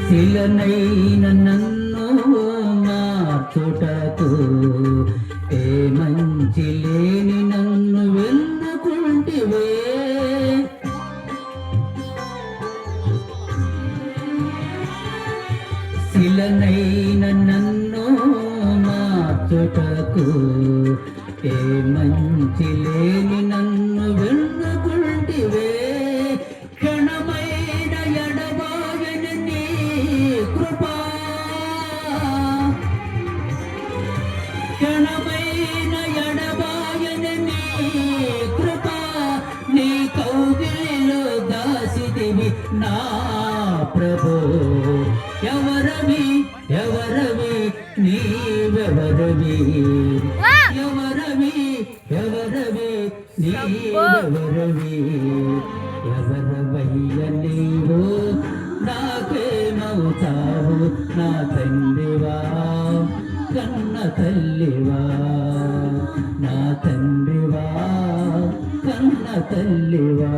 శిలనైన నన్ను మార్చుటకు ఏ మంచి లేని నన్ను వెన్నుకుంటివే. శిలనైన నన్ను మార్చుటకు ఏ మంచి లేని నన్ను వెన్నుకుంటివే. క్షణమైన ఎడబాయని నీ కృపా, క్షణమైన ఎడబాయని నీ కృపా, నీ కౌగిలిలో దాసిదివి నా ప్రభు. ఎవరవి ఎవరవి నీవెవరవి, ఎవరవి ఎవరవి నీవెవరవి, ఎవరవయ్య నీవు నాకేమవుతావు. నా తండ్రివా కన్న తల్లివా, నా తండ్రివా కన్న తల్లివా.